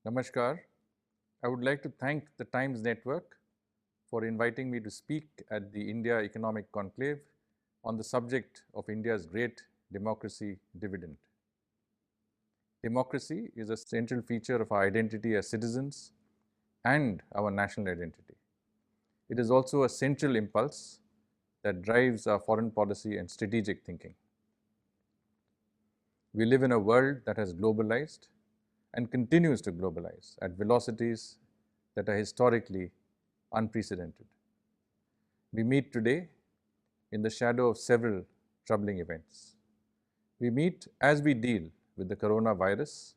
Namaskar. I would like to thank the Times Network for inviting me to speak at the India Economic Conclave on the subject of India's great democracy dividend. Democracy is a central feature of our identity as citizens and our national identity. It is also a central impulse that drives our foreign policy and strategic thinking. We live in a world that has globalized and continues to globalize at velocities that are historically unprecedented. We meet today in the shadow of several troubling events. We meet as we deal with the coronavirus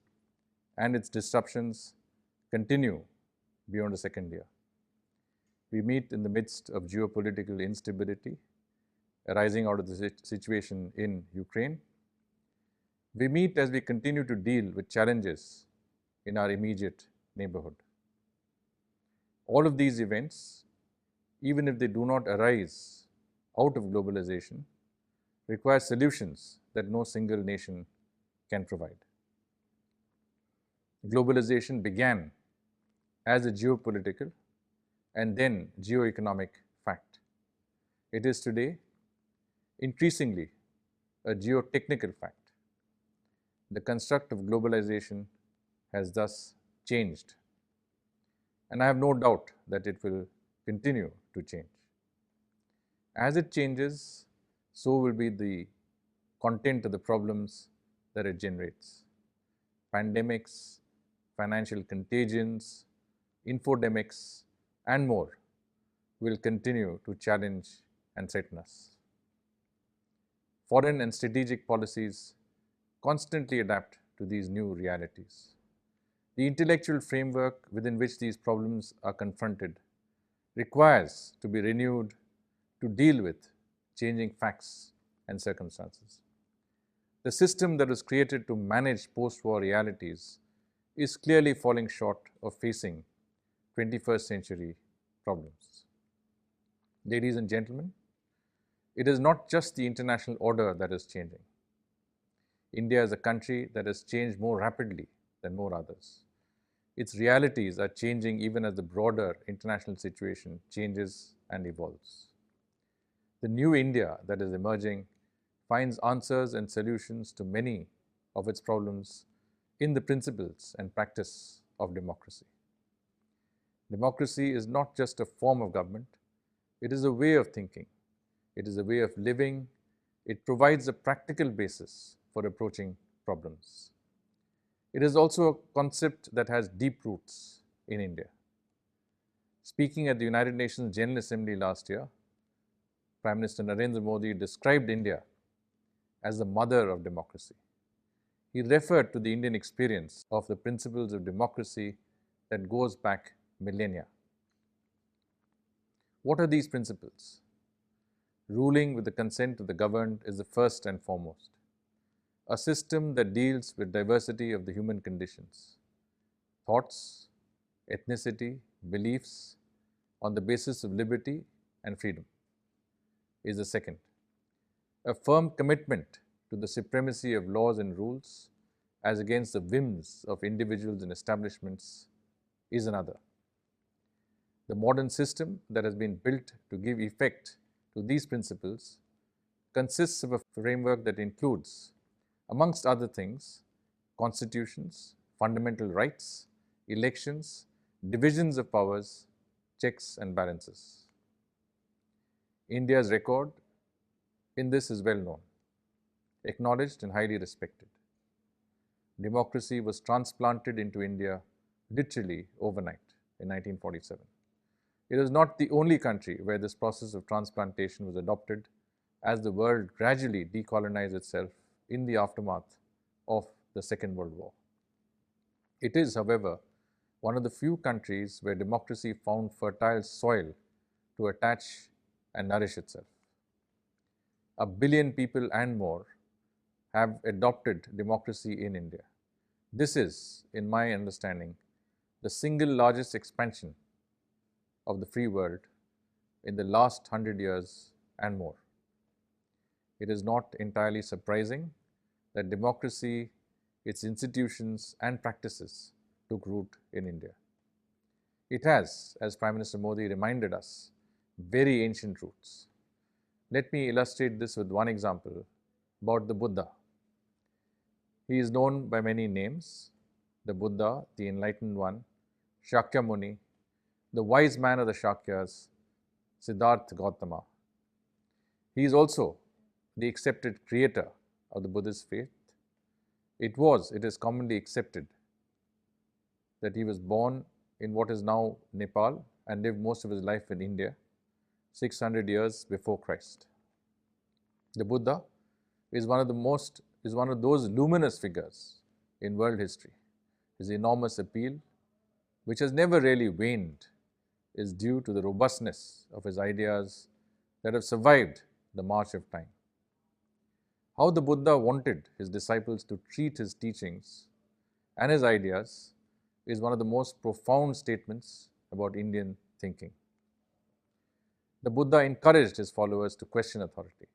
and its disruptions continue beyond a second year. We meet in the midst of geopolitical instability arising out of the situation in Ukraine. We meet as we continue to deal with challenges in our immediate neighborhood. All of these events, even if they do not arise out of globalization, require solutions that no single nation can provide. Globalization began as a geopolitical and then geoeconomic fact. It is today increasingly a geotechnical fact. The construct of globalization has thus changed, and I have no doubt that it will continue to change. As it changes, so will be the content of the problems that it generates. Pandemics, financial contagions, infodemics, and more will continue to challenge and threaten us. Foreign and strategic policies constantly adapt to these new realities. The intellectual framework within which these problems are confronted requires to be renewed to deal with changing facts and circumstances. The system that was created to manage post-war realities is clearly falling short of facing 21st century problems. Ladies and gentlemen, it is not just the international order that is changing. India is a country that has changed more rapidly than more others. Its realities are changing even as the broader international situation changes and evolves. The new India that is emerging finds answers and solutions to many of its problems in the principles and practice of democracy. Democracy is not just a form of government, it is a way of thinking, it is a way of living, it provides a practical basis for approaching problems. It is also a concept that has deep roots in India. Speaking at the United Nations General Assembly last year, Prime Minister Narendra Modi described India as the mother of democracy. He referred to the Indian experience of the principles of democracy that goes back millennia. What are these principles? Ruling with the consent of the governed is the first and foremost. A system that deals with diversity of the human conditions, thoughts, ethnicity, beliefs on the basis of liberty and freedom is the second. A firm commitment to the supremacy of laws and rules as against the whims of individuals and establishments is another. The modern system that has been built to give effect to these principles consists of a framework that includes, amongst other things, constitutions, fundamental rights, elections, divisions of powers, checks and balances. India's record in this is well known, acknowledged and highly respected. Democracy was transplanted into India literally overnight in 1947. It is not the only country where this process of transplantation was adopted as the world gradually decolonized itself in the aftermath of the Second World War. It is, however, one of the few countries where democracy found fertile soil to attach and nourish itself. 1 billion people and more have adopted democracy in India. This is, in my understanding, the single largest expansion of the free world in the last 100 years and more. It is not entirely surprising that democracy, its institutions and practices took root in India. It has, as Prime Minister Modi reminded us, very ancient roots. Let me illustrate this with one example about the Buddha. He is known by many names: the Buddha, the Enlightened One, Shakya Muni, the wise man of the Shakyas, Siddhartha Gautama. He is also the accepted creator of the Buddhist faith. It is commonly accepted that he was born in what is now Nepal and lived most of his life in India 600 years before Christ. The Buddha is one of those luminous figures in world history. His enormous appeal, which has never really waned, is due to the robustness of his ideas that have survived the march of time. How the Buddha wanted his disciples to treat his teachings and his ideas is one of the most profound statements about Indian thinking. The Buddha encouraged his followers to question authority.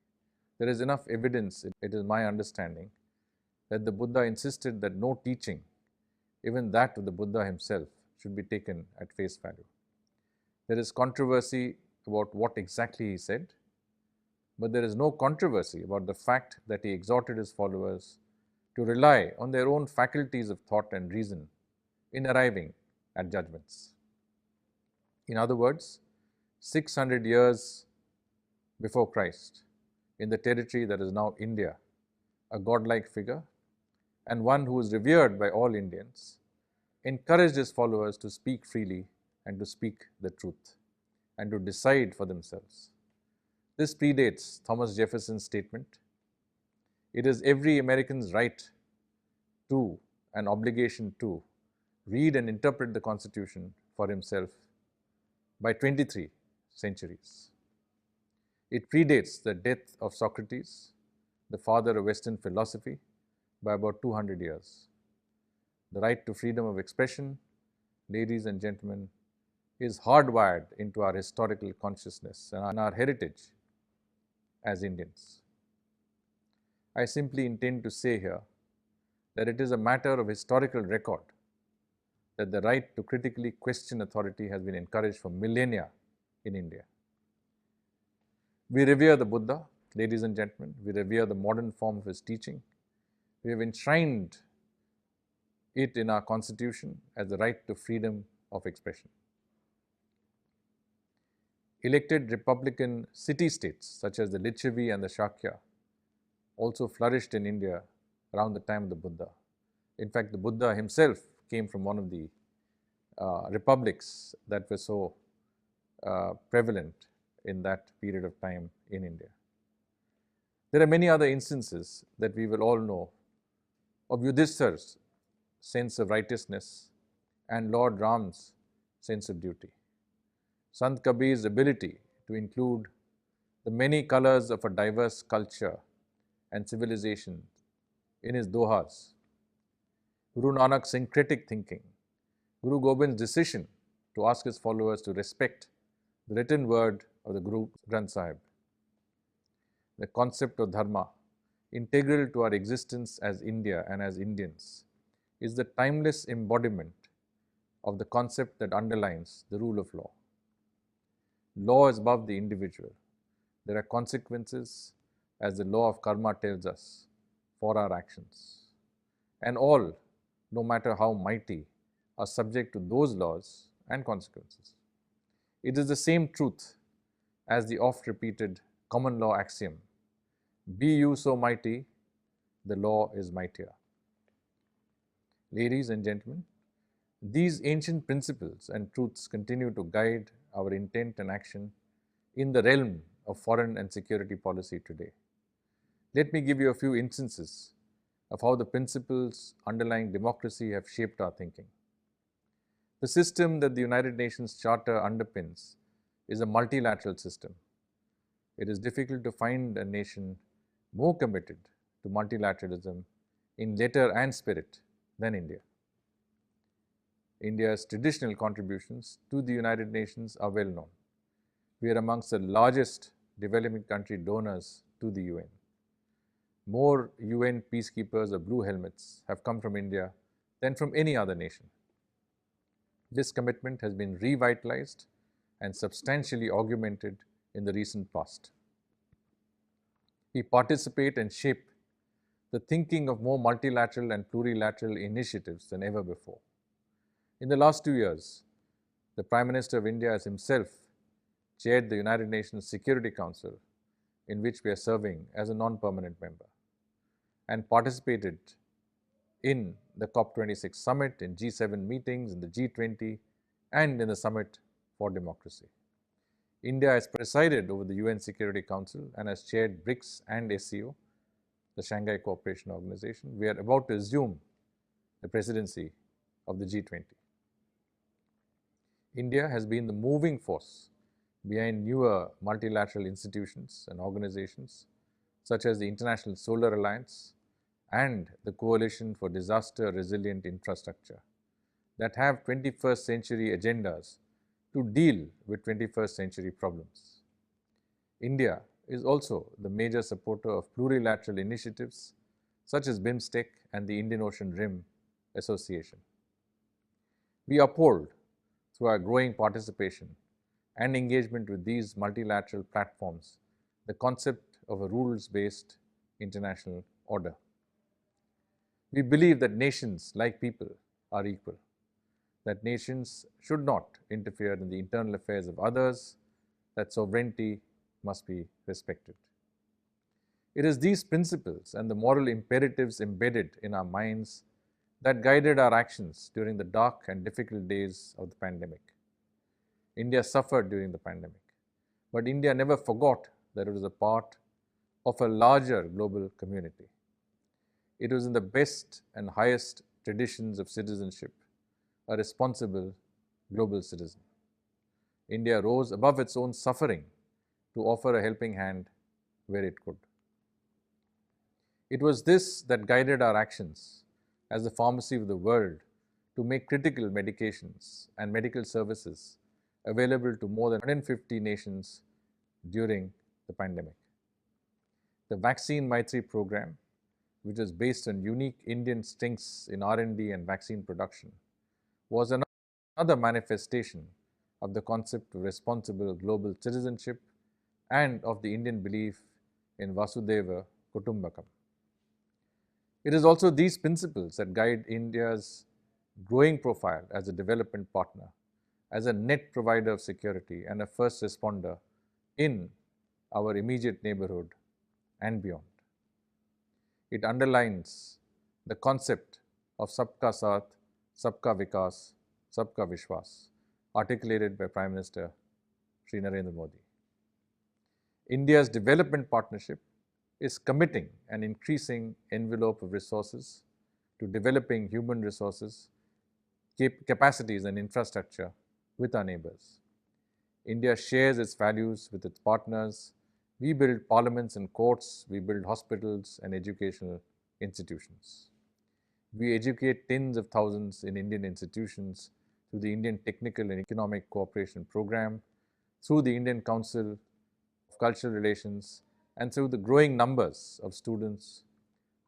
There is enough evidence, it is my understanding, that the Buddha insisted that no teaching, even that of the Buddha himself, should be taken at face value. There is controversy about what exactly he said, but there is no controversy about the fact that he exhorted his followers to rely on their own faculties of thought and reason in arriving at judgments. In other words, 600 years before Christ, in the territory that is now India, a godlike figure and one who is revered by all Indians, encouraged his followers to speak freely and to speak the truth and to decide for themselves. This predates Thomas Jefferson's statement, "It is every American's right to and obligation to read and interpret the Constitution for himself," by 23 centuries. It predates the death of Socrates, the father of Western philosophy, by about 200 years. The right to freedom of expression, ladies and gentlemen, is hardwired into our historical consciousness and our heritage as Indians. I simply intend to say here that it is a matter of historical record that the right to critically question authority has been encouraged for millennia in India. We revere the Buddha, ladies and gentlemen. We revere the modern form of his teaching. We have enshrined it in our Constitution as the right to freedom of expression. Elected Republican city-states such as the Lichavi and the Shakya also flourished in India around the time of the Buddha. In fact, the Buddha himself came from one of the republics that were so prevalent in that period of time in India. There are many other instances that we will all know of Yudhishthir's sense of righteousness and Lord Ram's sense of duty. Sant Kabir's ability to include the many colors of a diverse culture and civilization in his dohas, Guru Nanak's syncretic thinking, Guru Gobind's decision to ask his followers to respect the written word of the Guru Granth Sahib, the concept of dharma, integral to our existence as India and as Indians, is the timeless embodiment of the concept that underlines the rule of law. Law is above the individual. There are consequences, as the law of karma tells us, for our actions. And all, no matter how mighty, are subject to those laws and consequences. It is the same truth as the oft-repeated common law axiom, "Be you so mighty, the law is mightier." Ladies and gentlemen, these ancient principles and truths continue to guide our intent and action in the realm of foreign and security policy today. Let me give you a few instances of how the principles underlying democracy have shaped our thinking. The system that the United Nations Charter underpins is a multilateral system. It is difficult to find a nation more committed to multilateralism in letter and spirit than India. India's traditional contributions to the United Nations are well known. We are amongst the largest developing country donors to the UN. More UN peacekeepers or blue helmets have come from India than from any other nation. This commitment has been revitalized and substantially augmented in the recent past. We participate and shape the thinking of more multilateral and plurilateral initiatives than ever before. In the last 2 years, the Prime Minister of India has himself chaired the United Nations Security Council, in which we are serving as a non-permanent member, and participated in the COP26 summit, in G7 meetings, in the G20, and in the Summit for Democracy. India has presided over the UN Security Council and has chaired BRICS and SCO, the Shanghai Cooperation Organization. We are about to assume the presidency of the G20. India has been the moving force behind newer multilateral institutions and organizations such as the International Solar Alliance and the Coalition for Disaster Resilient Infrastructure that have 21st century agendas to deal with 21st century problems. India is also the major supporter of plurilateral initiatives such as BIMSTEC and the Indian Ocean Rim Association. We uphold, through our growing participation and engagement with these multilateral platforms, the concept of a rules-based international order. We believe that nations, like people, are equal, that nations should not interfere in the internal affairs of others, that sovereignty must be respected. It is these principles and the moral imperatives embedded in our minds that guided our actions during the dark and difficult days of the pandemic. India suffered during the pandemic, but India never forgot that it was a part of a larger global community. It was in the best and highest traditions of citizenship, a responsible global citizen. India rose above its own suffering to offer a helping hand where it could. It was this that guided our actions as the pharmacy of the world to make critical medications and medical services available to more than 150 nations during the pandemic. The Vaccine Maitri program, which is based on unique Indian strengths in R&D and vaccine production, was another manifestation of the concept of responsible global citizenship and of the Indian belief in Vasudhaiva Kutumbakam. It is also these principles that guide India's growing profile as a development partner, as a net provider of security and a first responder in our immediate neighborhood and beyond. It underlines the concept of Sabka Saath, Sabka Vikas, Sabka Vishwas, articulated by Prime Minister Shri Narendra Modi. India's development partnership is committing an increasing envelope of resources to developing human resources, capacities and infrastructure with our neighbors. India shares its values with its partners. We build parliaments and courts, we build hospitals and educational institutions. We educate tens of thousands in Indian institutions through the Indian Technical and Economic Cooperation Program, through the Indian Council of Cultural Relations, and through the growing numbers of students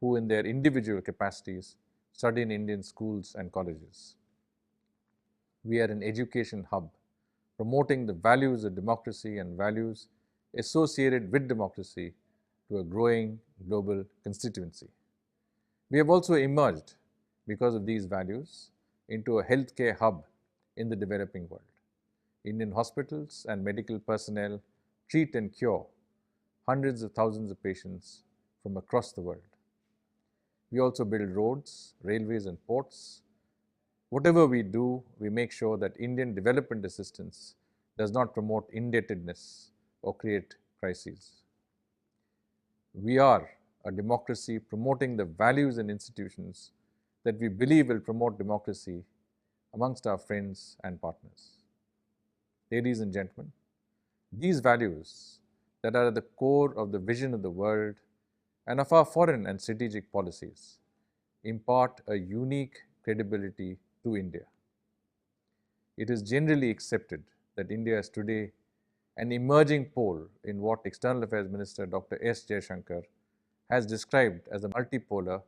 who in their individual capacities study in Indian schools and colleges. We are an education hub, promoting the values of democracy and values associated with democracy to a growing global constituency. We have also emerged, because of these values, into a healthcare hub in the developing world. Indian hospitals and medical personnel treat and cure hundreds of thousands of patients from across the world. We also build roads, railways and ports. Whatever we do, we make sure that Indian development assistance does not promote indebtedness or create crises. We are a democracy promoting the values and institutions that we believe will promote democracy amongst our friends and partners. Ladies and gentlemen, these values that are at the core of the vision of the world and of our foreign and strategic policies impart a unique credibility to India. It is generally accepted that India is today an emerging pole in what External Affairs Minister Dr. S. Jaishankar has described as a multipolar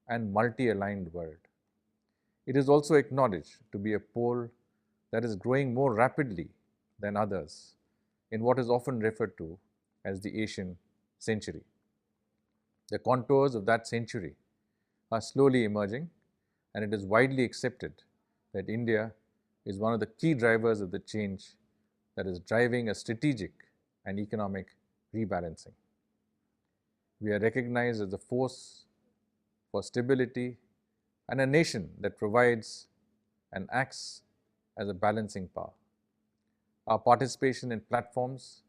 and multi-aligned world. It is also acknowledged to be a pole that is growing more rapidly than others in what is often referred to as the Asian century. The contours of that century are slowly emerging, and it is widely accepted that India is one of the key drivers of the change that is driving a strategic and economic rebalancing. We are recognized as a force for stability and a nation that provides and acts as a balancing power. Our participation in platforms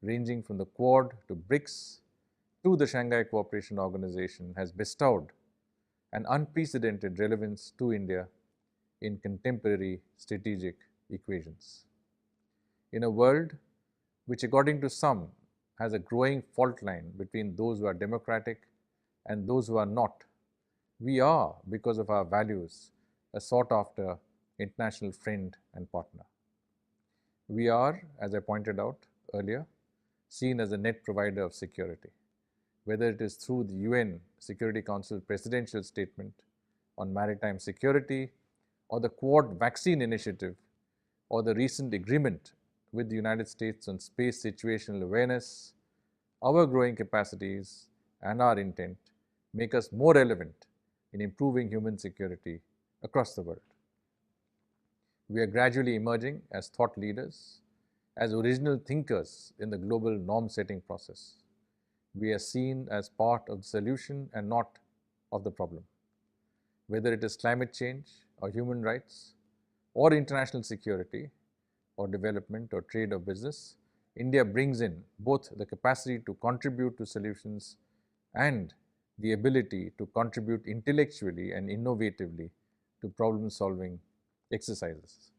ranging from the Quad to BRICS to the Shanghai Cooperation Organization has bestowed an unprecedented relevance to India in contemporary strategic equations. In a world which, according to some, has a growing fault line between those who are democratic and those who are not, we are, because of our values, a sought after international friend and partner. We are, as I pointed out earlier, seen as a net provider of security, whether it is through the UN Security Council Presidential Statement on Maritime Security, or the Quad Vaccine Initiative, or the recent agreement with the United States on space situational awareness. Our growing capacities and our intent make us more relevant in improving human security across the world. We are gradually emerging as thought leaders, as original thinkers in the global norm-setting process. We are seen as part of the solution and not of the problem. Whether it is climate change or human rights or international security or development or trade or business, India brings in both the capacity to contribute to solutions and the ability to contribute intellectually and innovatively to problem-solving exercises.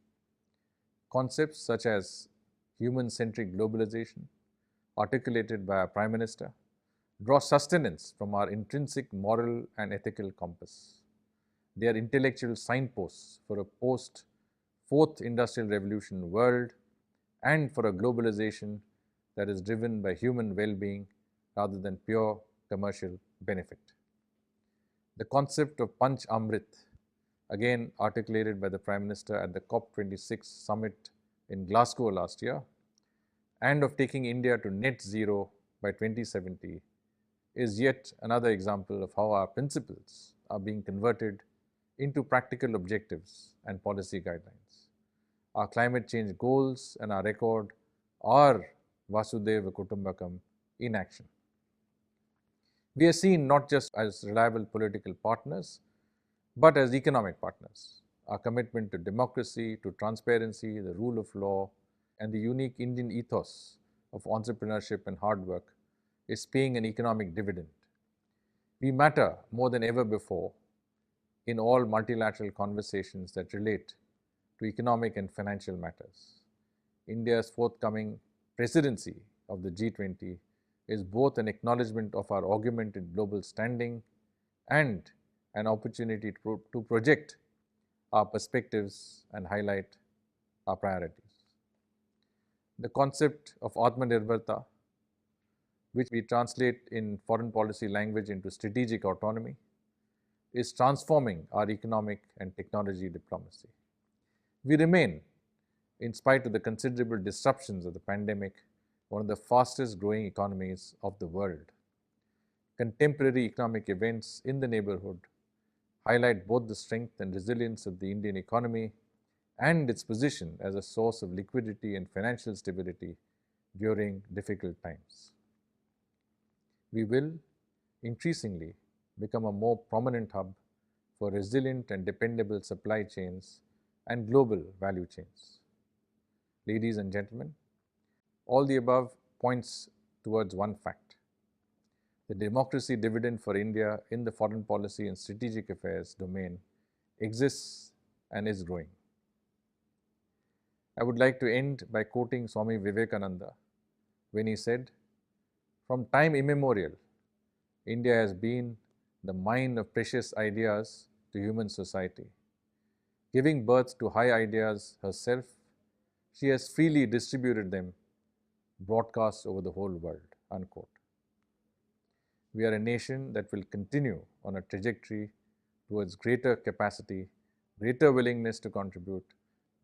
Concepts such as human-centric globalization, articulated by our Prime Minister, draw sustenance from our intrinsic moral and ethical compass. They are intellectual signposts for a post-Fourth Industrial Revolution world and for a globalization that is driven by human well-being rather than pure commercial benefit. The concept of Panch Amrit, again articulated by the Prime Minister at the COP26 summit in Glasgow last year, and of taking India to net zero by 2070, is yet another example of how our principles are being converted into practical objectives and policy guidelines. Our climate change goals and our record are Vasudhaiva Kutumbakam in action. We are seen not just as reliable political partners, but as economic partners. Our commitment to democracy, to transparency, the rule of law, and the unique Indian ethos of entrepreneurship and hard work is paying an economic dividend. We matter more than ever before in all multilateral conversations that relate to economic and financial matters. India's forthcoming presidency of the G20 is both an acknowledgement of our augmented global standing and an opportunity to project our perspectives and highlight our priorities. The concept of Atmanirbharta, which we translate in foreign policy language into strategic autonomy, is transforming our economic and technology diplomacy. We remain, in spite of the considerable disruptions of the pandemic, one of the fastest growing economies of the world. Contemporary economic events in the neighborhood highlight both the strength and resilience of the Indian economy and its position as a source of liquidity and financial stability during difficult times. We will increasingly become a more prominent hub for resilient and dependable supply chains and global value chains. Ladies and gentlemen, all the above points towards one fact. The democracy dividend for India in the foreign policy and strategic affairs domain exists and is growing. I would like to end by quoting Swami Vivekananda when he said, "From time immemorial, India has been the mine of precious ideas to human society. Giving birth to high ideas herself, she has freely distributed them broadcast over the whole world." Unquote. We are a nation that will continue on a trajectory towards greater capacity, greater willingness to contribute,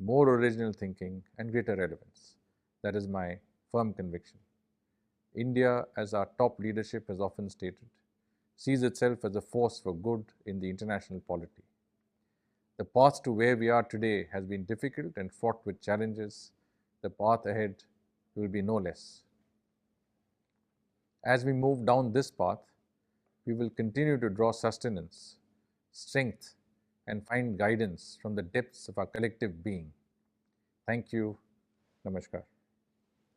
more original thinking, and greater relevance. That is my firm conviction. India, as our top leadership has often stated, sees itself as a force for good in the international polity. The path to where we are today has been difficult and fraught with challenges. The path ahead will be no less. As we move down this path, we will continue to draw sustenance, strength, and find guidance from the depths of our collective being. Thank you. Namaskar.